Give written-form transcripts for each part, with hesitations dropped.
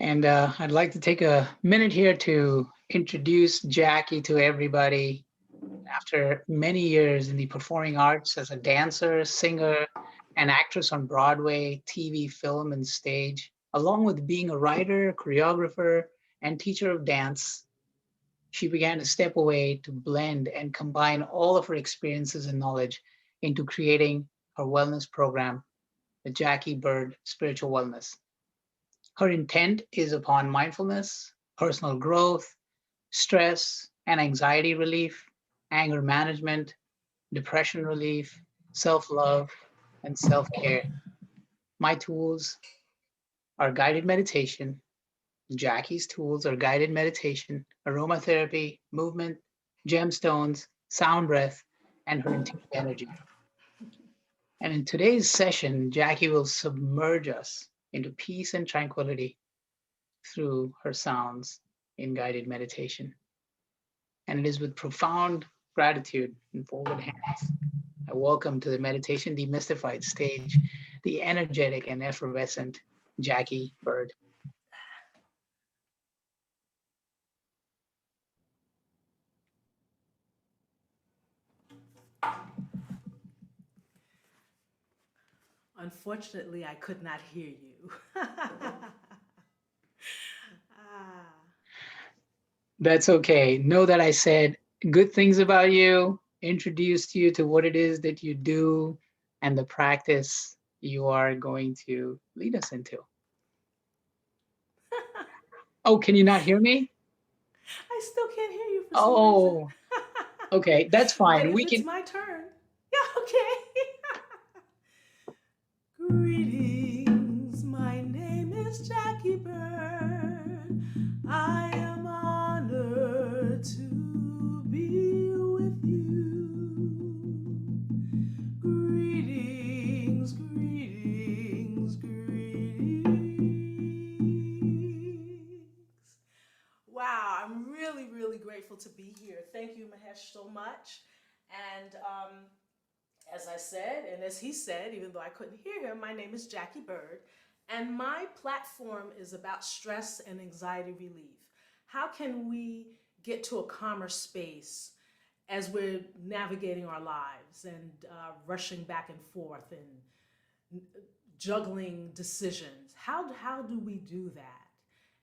And I'd like to take a minute here to introduce Jackie to everybody. After many years in the performing arts as a dancer, singer, and actress on Broadway, TV, film, and stage, along with being a writer, choreographer, and teacher of dance, she began to step away to blend and combine all of her experiences and knowledge into creating her wellness program, the Jackie Bird Spiritual Wellness. Her intent is upon mindfulness, personal growth, stress and anxiety relief, anger management, depression relief, self love, and self care. My tools are guided meditation. Jackie's tools are guided meditation, aromatherapy, movement, gemstones, sound breath, and her intuitive energy. And in today's session, Jackie will submerge us into peace and tranquility through her sounds in guided meditation. And it is with profound gratitude and folded hands I welcome to the Meditation Demystified stage the energetic and effervescent Jackie Bird. Unfortunately, I could not hear you. Ah, That's okay. Know that I said good things about you, introduced you to what it is that you do, and the practice you are going to lead us into. Oh, can you not hear me? I still can't hear you for some reason. Oh, okay. That's But fine. if We it's can. my turn, yeah, okay. Greetings, my name is Jackie Bird. I am honored to be with you. Greetings, greetings, greetings. Wow, I'm really, really grateful to be here. Thank you, Mahesh, so much. And as I said, and as he said, even though I couldn't hear him, my name is Jackie Bird, and my platform is about stress and anxiety relief. How can we get to a calmer space as we're navigating our lives and rushing back and forth and juggling decisions? How do we do that?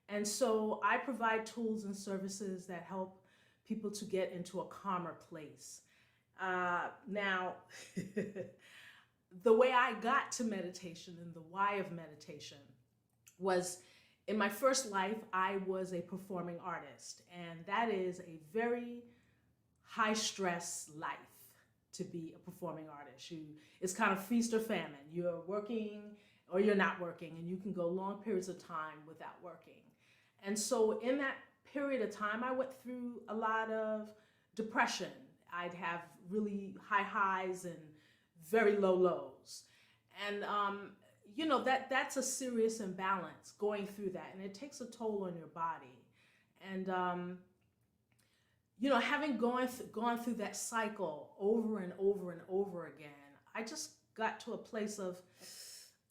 And so I provide tools and services that help people to get into a calmer place. Now, the way I got to meditation and the why of meditation was in my first life, I was a performing artist, and that is a very high stress life to be a performing artist. It's kind of feast or famine. You're working or you're not working, and you can go long periods of time without working. And so, in that period of time, I went through a lot of depression. I'd have really high highs and very low lows. And that's a serious imbalance going through that, and it takes a toll on your body. And having gone through that cycle over and over and over again, I just got to a place of,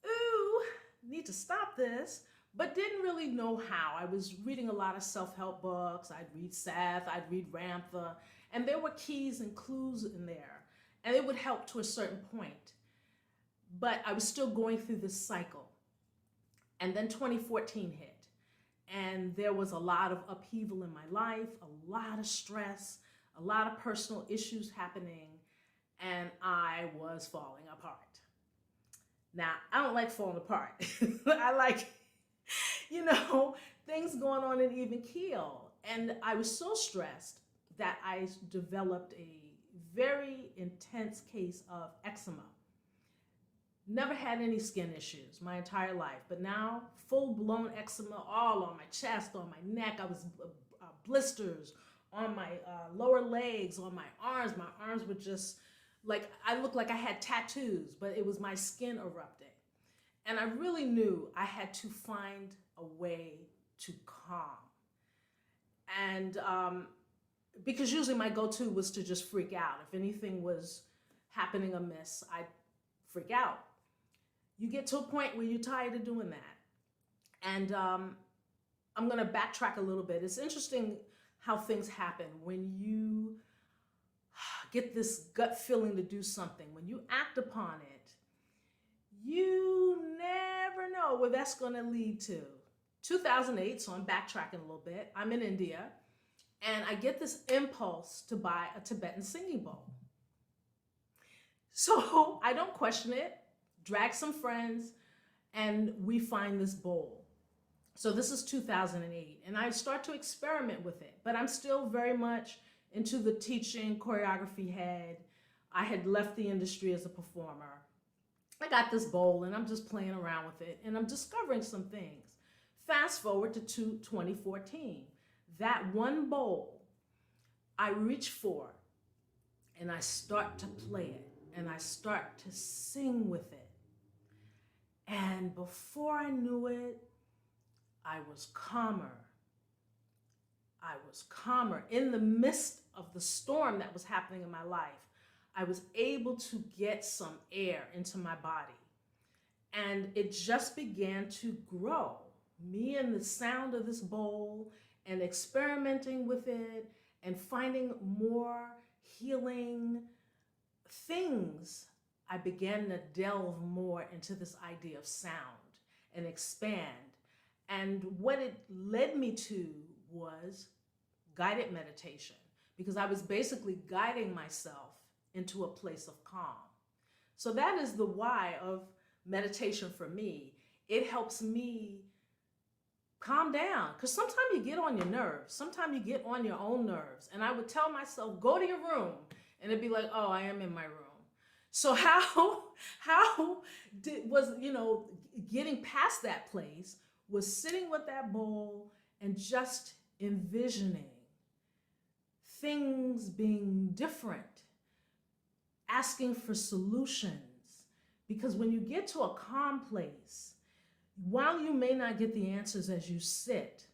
ooh, need to stop this, but didn't really know how. I was reading a lot of self-help books. I'd read Seth, I'd read Ramtha, and there were keys and clues in there, and it would help to a certain point. But I was still going through this cycle. And then 2014 hit, and there was a lot of upheaval in my life, a lot of stress, a lot of personal issues happening, and I was falling apart. Now, I don't like falling apart. I like, you know, things going on an even keel. And I was so stressed that I developed a very intense case of eczema. Never had any skin issues my entire life, but now full blown eczema all on my chest, on my neck. I was blisters on my lower legs, on my arms. My arms were just like, I looked like I had tattoos, but it was my skin erupting. And I really knew I had to find a way to calm. And because usually my go to was to just freak out. If anything was happening amiss, I'd freak out. You get to a point where you're tired of doing that. And I'm going to backtrack a little bit. It's interesting how things happen when you get this gut feeling to do something. When you act upon it, you never know where that's going to lead to. 2008, so I'm backtracking a little bit. I'm in India, and I get this impulse to buy a Tibetan singing bowl. So I don't question it, drag some friends, and we find this bowl. So this is 2008, and I start to experiment with it, but I'm still very much into the teaching, choreography head. I had left the industry as a performer. I got this bowl, and I'm just playing around with it, and I'm discovering some things. Fast forward to 2014. That one bowl I reach for, and I start to play it, and I start to sing with it. And before I knew it, I was calmer. I was calmer. In the midst of the storm that was happening in my life, I was able to get some air into my body. And it just began to grow. Me and the sound of this bowl and experimenting with it and finding more healing things, I began to delve more into this idea of sound and expand. And what it led me to was guided meditation, because I was basically guiding myself into a place of calm. So that is the why of meditation for me. It helps me calm down, because sometimes you get on your nerves. Sometimes you get on your own nerves. And I would tell myself, go to your room. And it'd be like, oh, I am in my room. So how was, getting past that place was sitting with that bowl and just envisioning things being different, asking for solutions. Because when you get to a calm place, while you may not get the answers as you sit,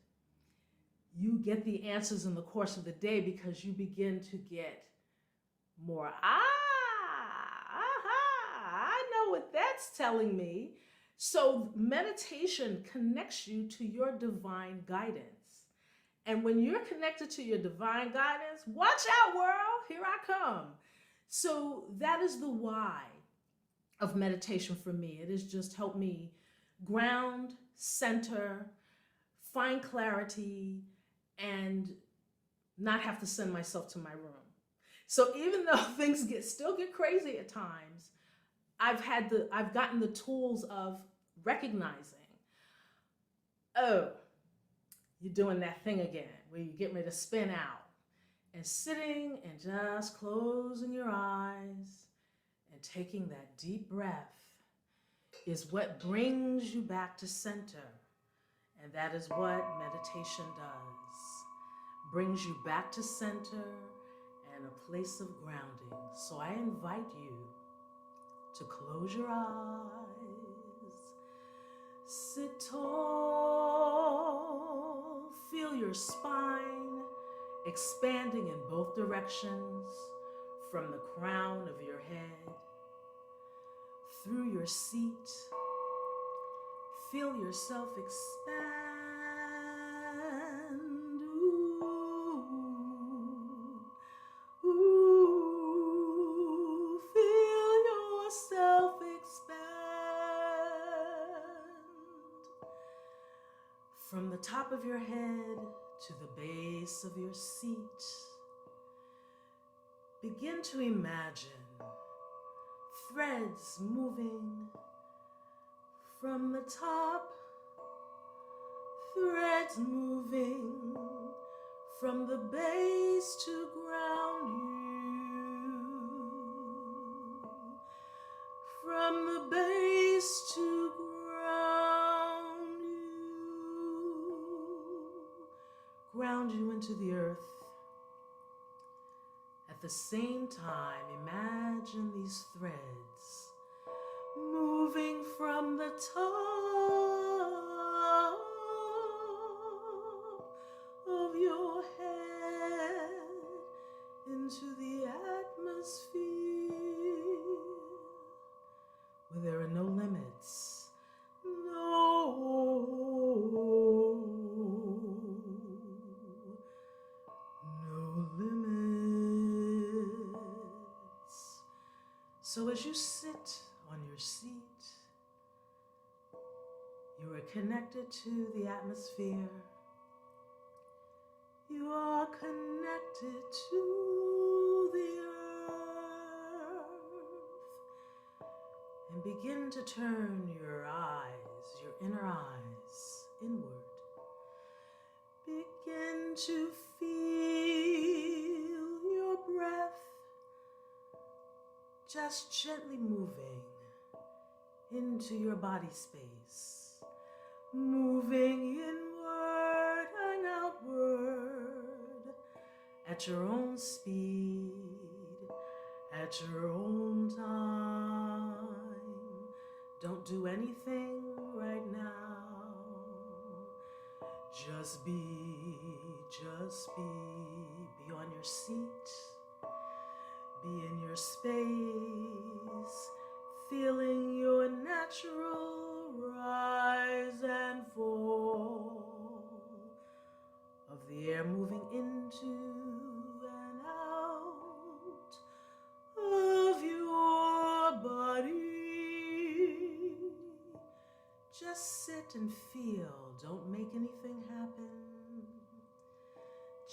you get the answers in the course of the day, because you begin to get more, I know what that's telling me. So meditation connects you to your divine guidance. And when you're connected to your divine guidance, watch out, world, here I come. So that is the why of meditation for me. It has just helped me ground, center, find clarity, and not have to send myself to my room. So even though things still get crazy at times, I've gotten the tools of recognizing, oh, you're doing that thing again, where you get ready to spin out, and sitting and just closing your eyes and taking that deep breath is what brings you back to center. And that is what meditation does. Brings you back to center and a place of grounding. So I invite you to close your eyes, sit tall, feel your spine expanding in both directions, from the crown of your head through your seat. Feel yourself expand. Ooh, ooh, feel yourself expand. From the top of your head to the base of your seat, begin to imagine threads moving from the top, threads moving from the base to ground you, from the base to ground you into the earth. At the same time, imagine these threads moving from the top of your head into the atmosphere, where there are no limits, no So as you sit on your seat, you are connected to the atmosphere. You are connected to the earth. And begin to turn your eyes, your inner eyes, inward. Begin to feel your breath just gently moving into your body space, moving inward and outward at your own speed, at your own time. Don't do anything right now. Just be on your seat, be in your space, feeling your natural rise and fall of the air moving into and out of your body. Just sit and feel. Don't make anything happen.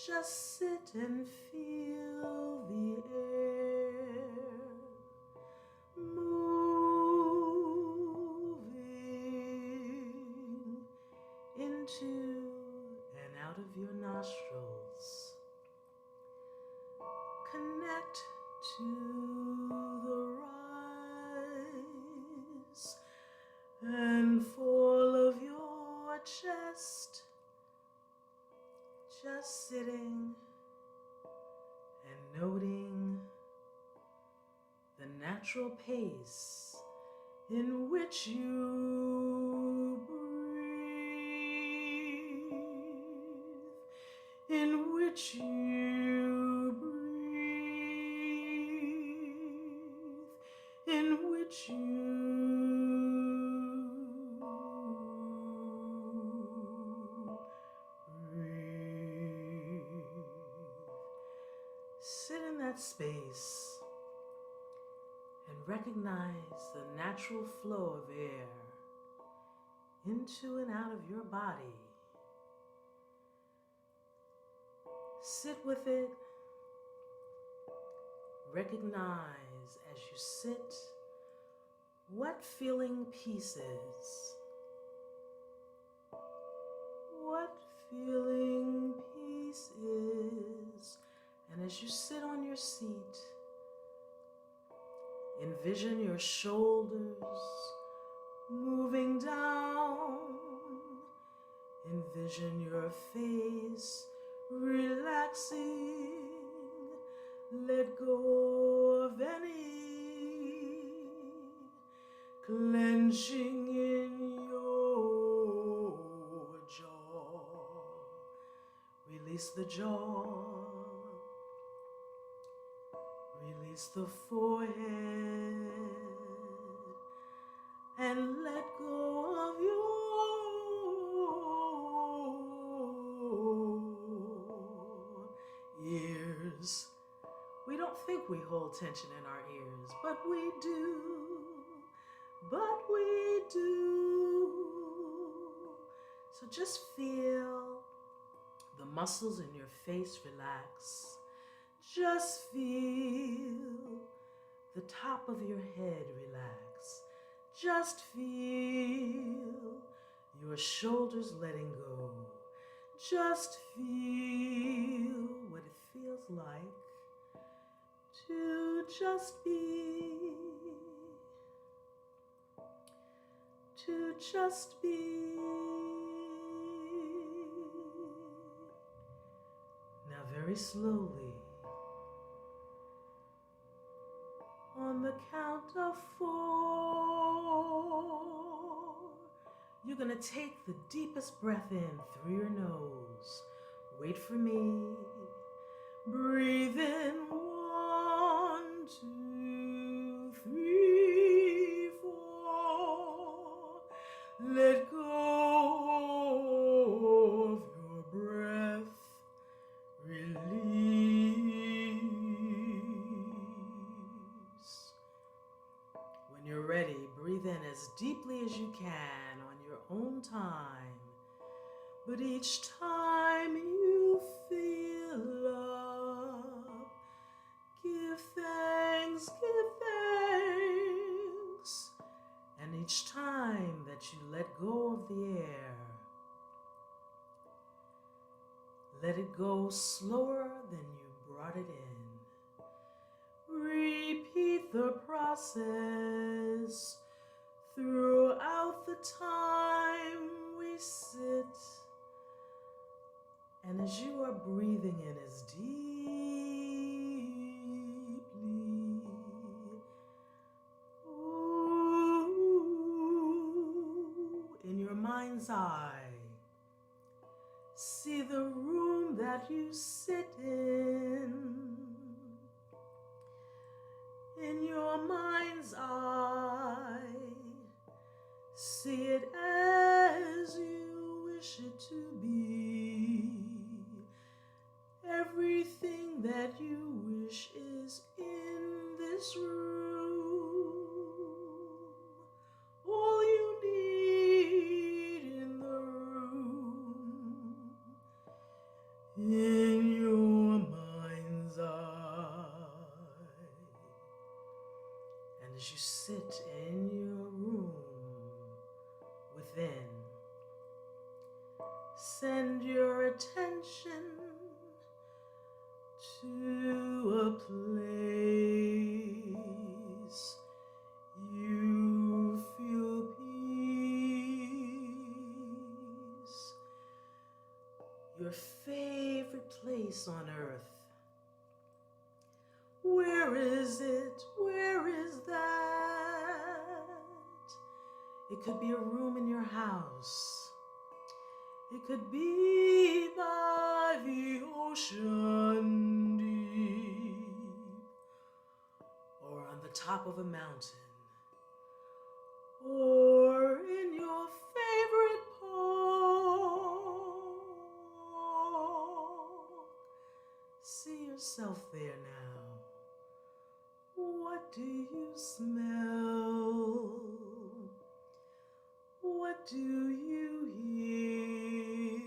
Just sit and feel the air moving into and out of your nostrils. Connect to the rise and fall of your chest. Just sitting and noting the natural pace in which you breathe, in which you breathe, in which you sit in that space and recognize the natural flow of air into and out of your body. Sit with it. Recognize as you sit what feeling peace is. What feeling peace is. And as you sit on your seat, envision your shoulders moving down. Envision your face relaxing. Let go of any clenching in your jaw. Release the jaw. Release the forehead and let go of your ears. We don't think we hold tension in our ears, but we do. But we do. So just feel the muscles in your face relax. Just feel the top of your head relax. Just feel your shoulders letting go. Just feel what it feels like to just be. To just be. Now very slowly, on the count of 4, you're gonna take the deepest breath in through your nose. Wait for me. Breathe in 1, 2, 3, 4. Let go of your breath. Release. breathe in as deeply as you can on your own time. But each time you feel up, give thanks, give thanks. And each time that you let go of the air, let it go slower than you brought it in. Repeat the process throughout the time we sit. And as you are breathing in as deeply, in your mind's eye, see the room that you sit in. In your mind's eye, see it as you wish it to be. Everything that you wish is in this room. All you need in the room. In your mind's eye. And as you sit in your room within, send your attention to a place you feel peace. Your favorite place on earth. Where is it? Where is that? It could be a room in your house. It could be by the ocean deep, or on the top of a mountain, or in your favorite park. See yourself there now. What do you smell? What do you hear?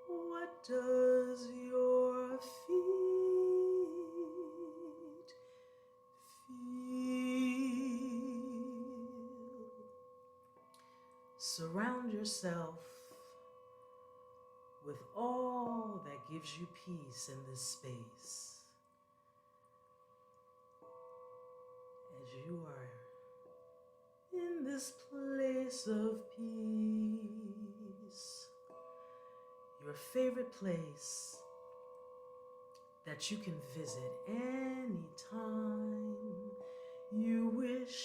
What does your feet feel? Surround yourself with all that gives you peace in this space. As you are in this place of peace, your favorite place that you can visit anytime you wish,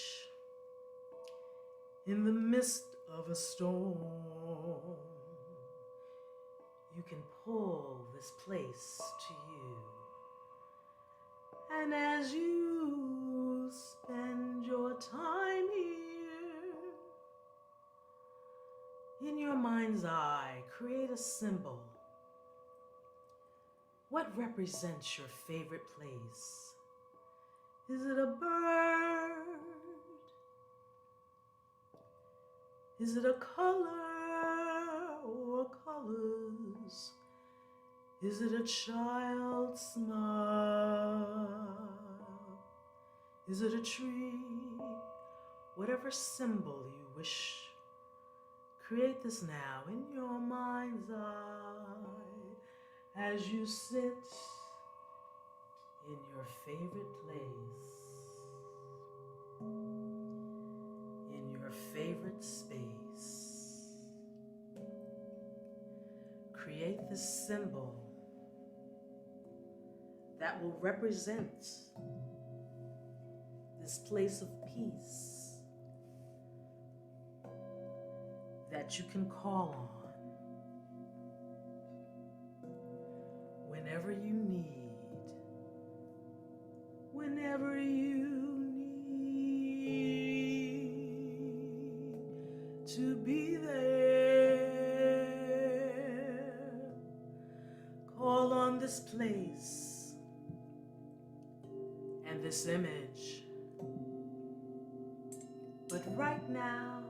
in the midst of a storm. You can pull this place to you. And as you spend your time here, in your mind's eye, create a symbol. What represents your favorite place? Is it a bird? Is it a color or colors? Is it a child's smile? Is it a tree? Whatever symbol you wish, create this now in your mind's eye as you sit in your favorite place, in your favorite space. Create this symbol that will represent this place of peace that you can call on whenever you need, whenever you need to be there. Call on this place and this image But right now,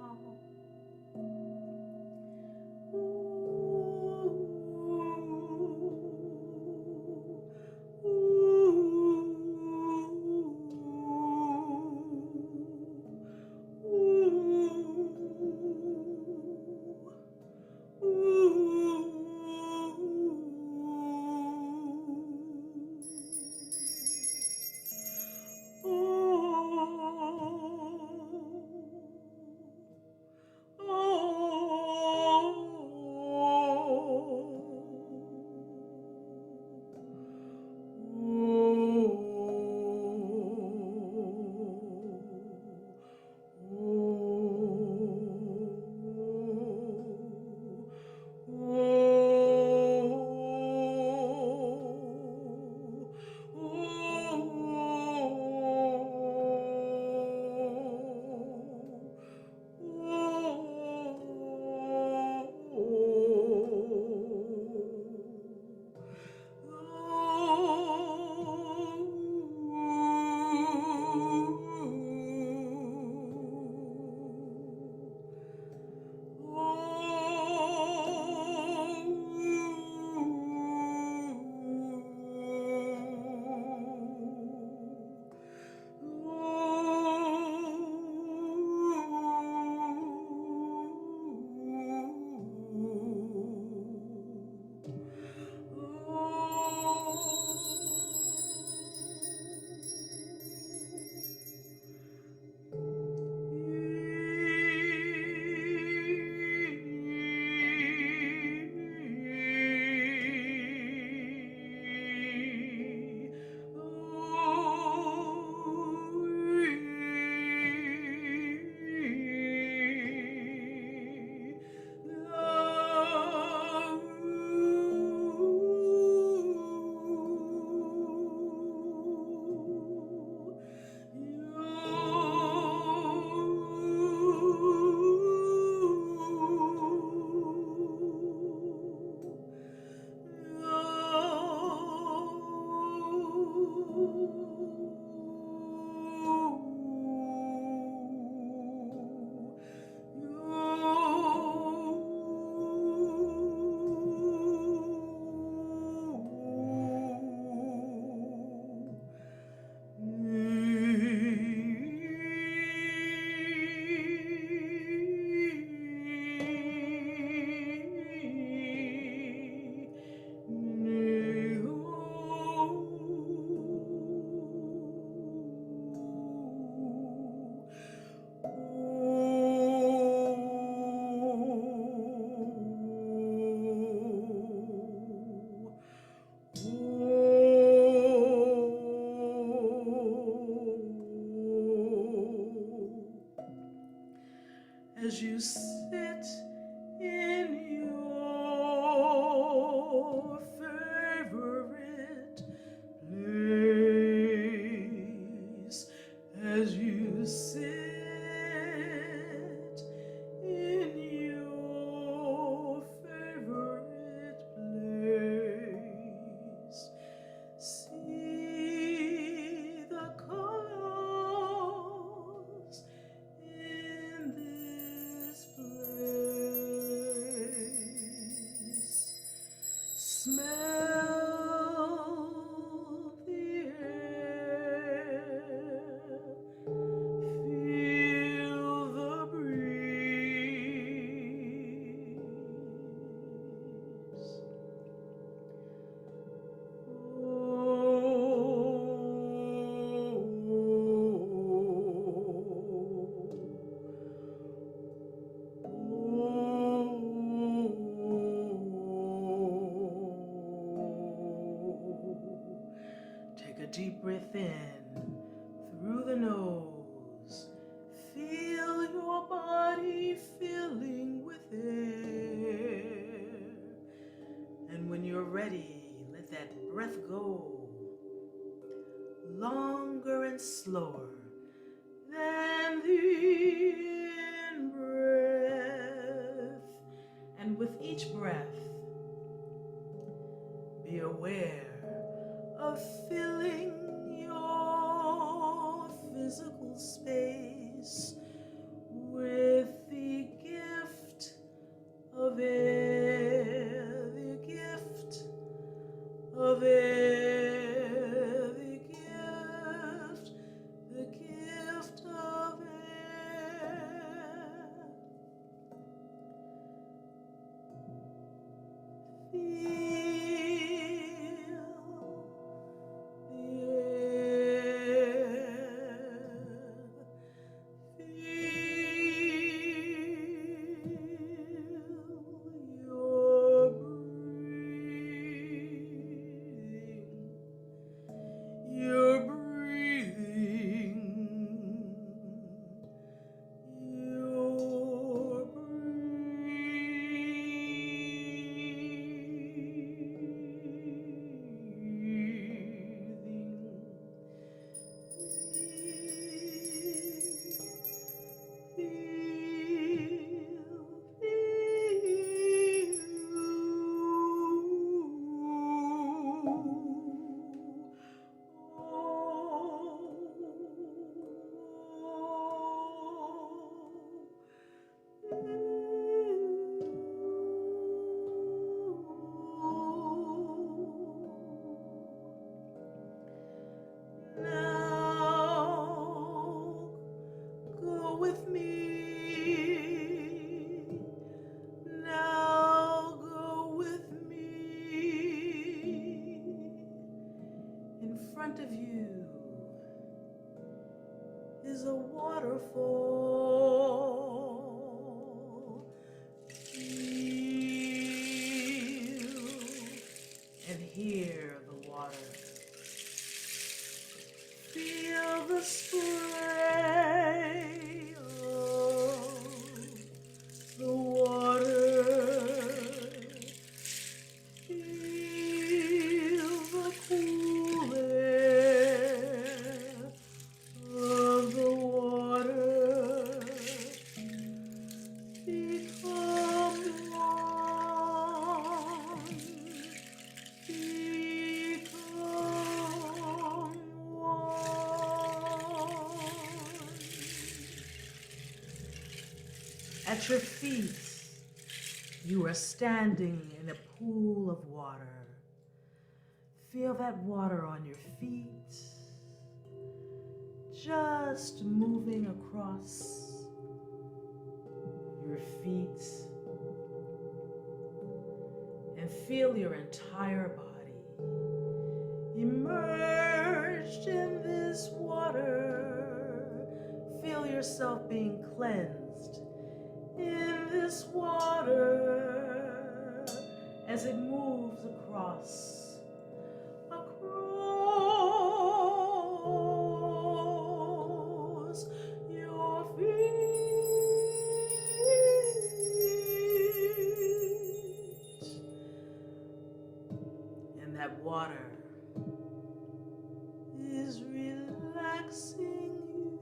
as you sit in your favorite place, as you sit in your favorite place, see the colors in this place. Smell the air, feel the breeze. Take a deep breath in through the nose. Feel your body filling with air. And when you're ready, let that breath go longer and slower than the in-breath. And with each breath, be aware of filling your physical space with me. Now go with me. In front of you is a waterfall. Feel and hear the water. Feel the spray of the water. Feel the cool air of the water. Become one. Become one. At your feet, you are standing in a pool of water. Feel that water on your feet, just moving across your feet, and feel your entire body immersed in this water. Feel yourself being cleansed in this water as it moves across your feet. And that water is relaxing you,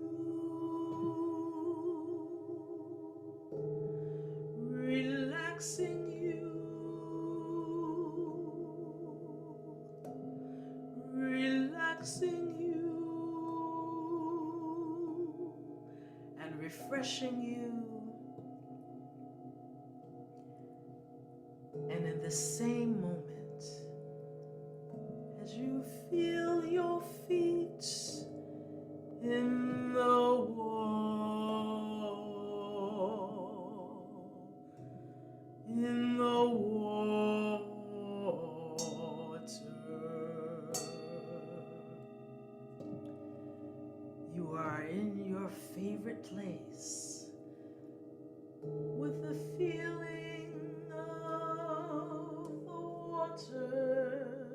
relaxing you, relaxing you, and refreshing you. And in the same moment, as you feel your feet in the water, you are in your favorite place with the feeling of the water,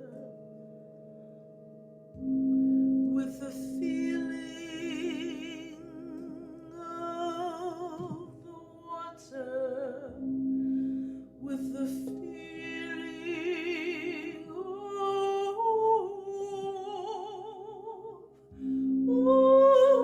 with the feeling of the water, with the feeling of the water.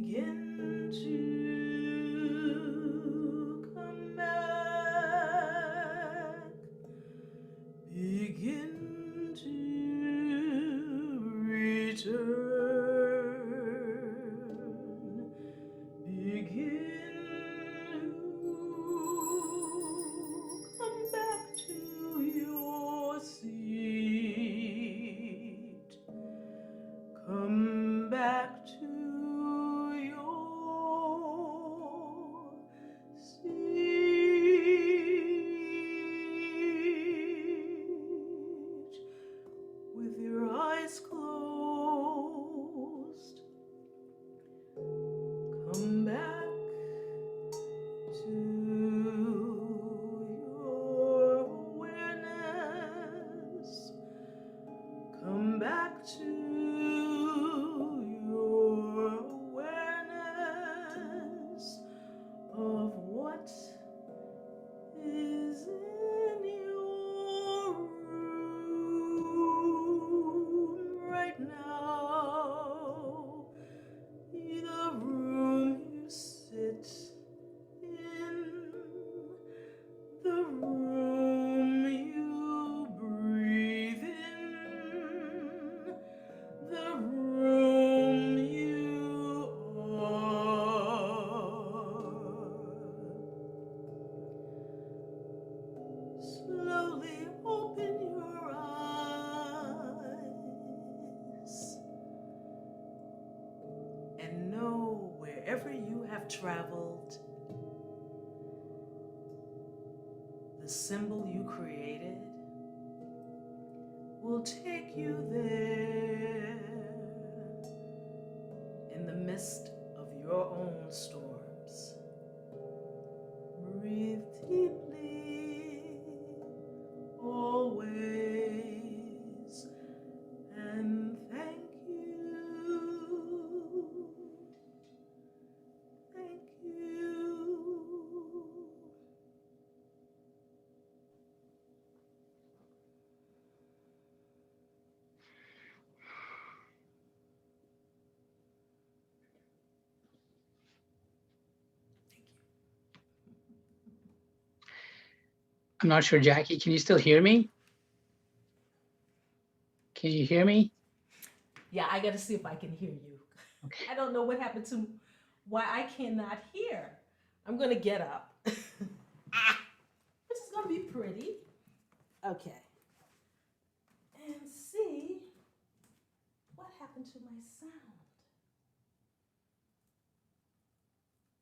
begin to come back, begin to return, begin to come back to your seat, come back to your seat with your eyes closed. Come back to your awareness. Come back to your awareness of what is in your room right now. The room you sit in, the room you breathe in, the room you are. Slowly open your eyes and know wherever you have traveled, the symbol you created will take you there in the midst of your own storms. Breathe deeply, always, and thank you. Thank you. I'm not sure, Jackie, can you still hear me? Can you hear me? Yeah, I got to see if I can hear you. Okay. I don't know what happened to why I cannot hear. I'm going to get up. This is going to be pretty. Okay. And see what happened to my sound.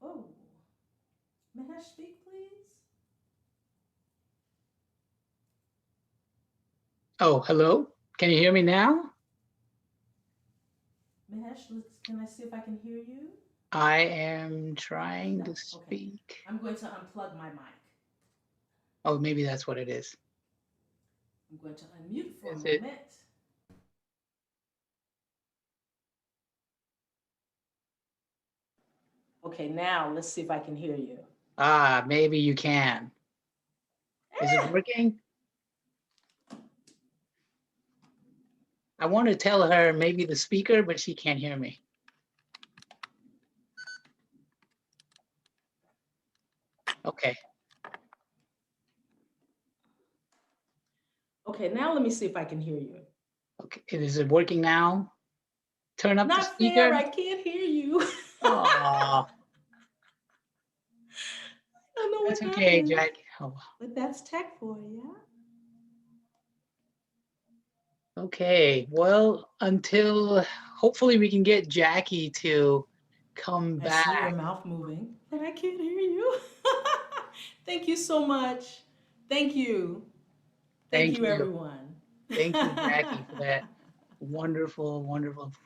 Oh, Mahesh, speak, please. Oh, hello? Can you hear me now? Mahesh, can I see if I can hear you? I am trying No. to Okay. speak. I'm going to unplug my mic. Oh, maybe that's what it is. I'm going to unmute for a Is it? moment. Okay, now let's see if I can hear you. Ah, maybe you can. Is it Eh, working? I want to tell her maybe the speaker, but she can't hear me. Okay. Okay, now let me see if I can hear you. Okay. Is it working now? Turn up the Not fair, speaker. I can't hear you. Oh, I don't know what that's okay, happened, Jack. Oh, but that's tech for you. okay. Well, until hopefully we can get Jackie to come I see your back. mouth moving, but I can't hear you. Thank you so much. Thank you. Thank Thank you, you. everyone. Thank you, Jackie, for that wonderful, wonderful performance.